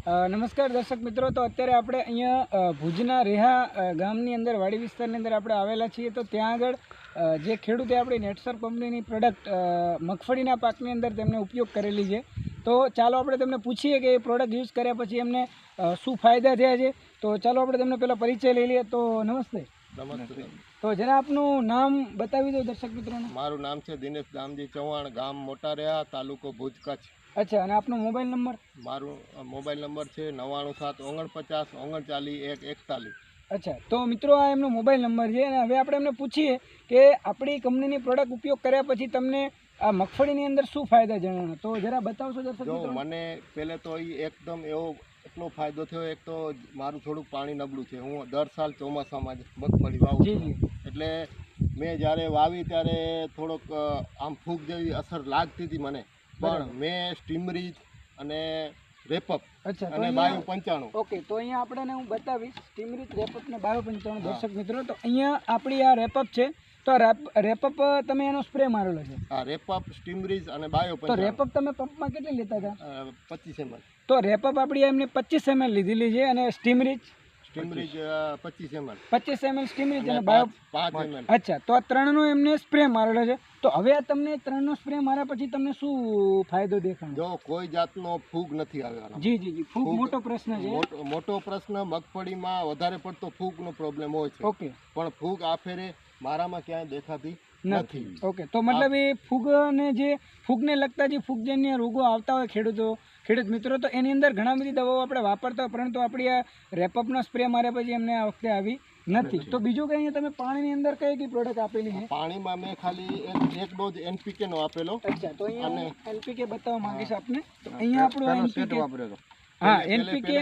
નમસ્કાર દર્શક મિત્રો, તો અત્યારે આપણે અહીંયા ભુજના રેહા ગામની અંદર વાડી વિસ્તારની અંદર આપણે આવેલા છીએ. તો ત્યાં આગળ જે ખેડૂતે આપણી નેટસર્ફ કંપનીની પ્રોડક્ટ મગફળીના પાકની અંદર તેમને ઉપયોગ કરેલી છે. તો ચાલો આપણે તેમને પૂછીએ કે એ પ્રોડક્ટ યુઝ કર્યા પછી એમને શું ફાયદા થયા છે. તો ચાલો આપણે તેમને પહેલાં પરિચય લઈ લઈએ. તો નમસ્તે. નમસ્તે. તો જરા આપનું નામ બતાવી દો દર્શક મિત્રોને. મારું નામ છે દિનેશ દામજી ચૌહાણ, ગામ મોટા રેહા, તાલુકો ભુજ, કચ્છ. અચ્છા, અને આપનો મોબાઈલ નંબર? મારું મોબાઈલ નંબર છે 97 49 49 39 41. અચ્છા, તો મિત્રો આ એમનો મોબાઈલ નંબર છે. અને હવે આપણે એમને પૂછીએ કે આપણી કંપનીની પ્રોડક્ટ ઉપયોગ કર્યા પછી તમને આ મગફળીની અંદર શું ફાયદા જણાવવાના. તો જરા બતાવશો દર્શક જો મિત્રો? મને પહેલે તો એ એકદમ એટલો ફાયદો થયો. એક તો મારું થોડુંક પાણી નબળું છે. હું દર સાલ ચોમાસામાં જ મગફળી વાવું છું. એટલે મેં જ્યારે વાવી ત્યારે થોડોક આમ ફૂગ જેવી અસર લાગતી હતી મને, પણ મેં સ્ટીમરીજ અને રેપઅપ અને બાયો 95. ઓકે, તો અહીંયા આપણે હું બતાવીશ સ્ટીમરીજ, રેપઅપ ને બાયો 95 દર્શક મિત્રો. તો અહીંયા આપણી આ રેપઅપ છે. તો રેપઅપ તમે એનો સ્પ્રે મારેલો છે? હા, રેપઅપ, સ્ટીમરીજ અને બાયો 95. તો રેપઅપ તમે પંપમાં કેટલી લેતા હતા? 25 ml. તો રેપઅપ આપણી એમને 25 ml લીધેલી છે, અને સ્ટીમરીજ 25 ml. 25 ml સ્ટીમરીજ અને બાયો 5 ml. અચ્છા, તો આ ત્રણનો એમને સ્પ્રે મારેલો છે. તો હવે આ તમને ત્રણનો સ્પ્રે માર્યા પછી તમને શું ફાયદો દેખાણો? જો કોઈ જાતનો ફૂગ નથી આવ્યો. જી, ફૂગ મોટો પ્રશ્ન છે. મોટો પ્રશ્ન મગફળીમાં વધારે પડતો ફૂગનો પ્રોબ્લેમ હોય છે. ઓકે, પણ ફૂગ આ ફેરે મારામાં ક્યાંય દેખાતી નથી. ઓકે, તો મતલબ એ ફૂગને લગતા જે ફૂગજન્ય રોગો આવતા હોય ખેડૂત મિત્રો, તો એની અંદર ઘણા બધી દવાઓ આપણે વાપરતા હોય, પરંતુ આપણી આ રેપઅપનો સ્પ્રે માર્યા પછી એમને આ વખતે આવી નથી. તો બીજું કંઈ તમે પાણીની અંદર કઈ પ્રોડક્ટ આપેલી છે? પાણીમાં મેં ખાલી એક ડોઝ એનપીકે નો આપેલો. અચ્છા, તો અહીંયા એનપીકે બતાવવા માંગીશ આપને. તો અહીંયા આપણું એનપીકે, હા, એનપીકે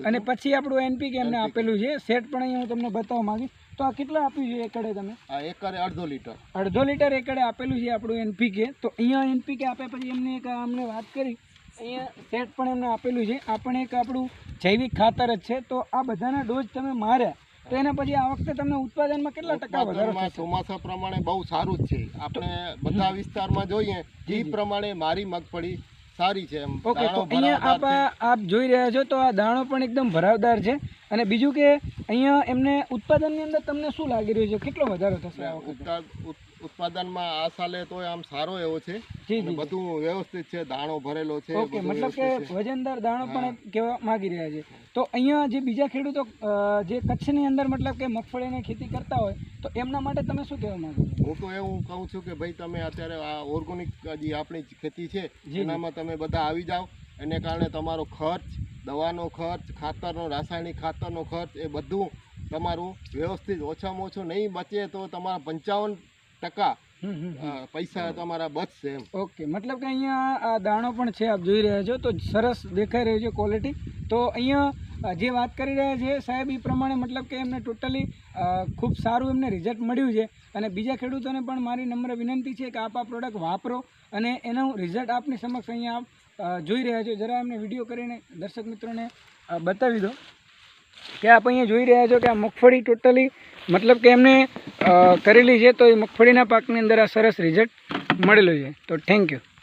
અને પછી આપણું એનપીકે એમને આપેલું છે સેટ, પણ અહીંયા હું તમને બતાવવા માંગીશ. તો આ કેટલા આપ્યું છે એકડે તમે? આ એકડે 1.5 લીટર. 1.5 લીટર એકડે આપેલું છે આપણું એનપીકે. તો અહીંયા એનપીકે આપ્યા પછી એમને અમને વાત કરી, અહીંયા સેટ પણ એમને આપેલું છે. આ પણ એક આપણું જૈવિક ખાતર જ છે. તો આ બધાના ડોઝ તમે માર્યા, તો એના પછી આ વખતે તમને ઉત્પાદનમાં કેટલા ટકા વધારો થશે? ચોમાસા પ્રમાણે બહુ સારું જ છે. આપણે બધા વિસ્તારમાં જોઈએ એ પ્રમાણે મારી મગફળી સારી છે. ઓકે, તો અહીંયા આપ જોઈ રહ્યા છો તો આ દાણો પણ એકદમ ભરાવદાર છે. અને બીજું કે અહીંયા એમને ઉત્પાદનની અંદર તમને શું લાગી રહ્યું છે, કેટલો વધારો થશે આ વખતે? ઉત્પાદનમાં આ સાલે તો આમ સારો એવો છે. બધું વ્યવસ્થિત છે, દાણો ભરેલો છે. ઓકે, મતલબ કે વજનદાર દાણો પણ કહેવા માંગી રહ્યા છે. તો અહીંયા જે બીજા ખેડૂતો જે કચ્છની અંદર મતલબ કે મગફળીની ખેતી કરતા હોય, તો એમના માટે તમે શું કહેવા માંગો છો? હું તો એવું કહું છું કે ભાઈ તમે અત્યારે આ ઓર્ગેનિક જે આપણી ખેતી છે એનામાં તમે બધા આવી જાઓ. એને કારણે તમારો ખર્ચ, દવાનો ખર્ચ, ખાતરનો, રાસાયણિક ખાતરનો ખર્ચ, એ બધું તમારું વ્યવસ્થિત ઓછામાં ઓછું નહીં બચે તો તમારા 55% પૈસા તમારા બચશે એમ. ઓકે, મતલબ કે અહીંયા આ દાણો પણ છે, આપ જોઈ રહ્યા છો તો સરસ દેખાઈ રહ્યો છે ક્વોલિટી. તો અહીંયા જે વાત કરી રહ્યા છે સાહેબ એ પ્રમાણે મતલબ કે એમને ટોટલી ખૂબ સારું એમને રિઝલ્ટ મળ્યું છે. અને બીજા ખેડૂતોને પણ મારી નમ્ર વિનંતી છે કે આપ આ પ્રોડક્ટ વાપરો અને એનું રિઝલ્ટ આપની સમક્ષ અહીંયા આપ જોઈ રહ્યા છો. જરા એમને વિડીયો કરીને દર્શક મિત્રોને બતાવી દો કે આપ અહીંયા જોઈ રહ્યા છો કે આ મગફળી ટોટલી મતલબ કે એમને કરેલી છે. તો એ મગફળીના પાકની અંદર આ સરસ રિઝલ્ટ મળેલું છે. તો થેન્ક યુ.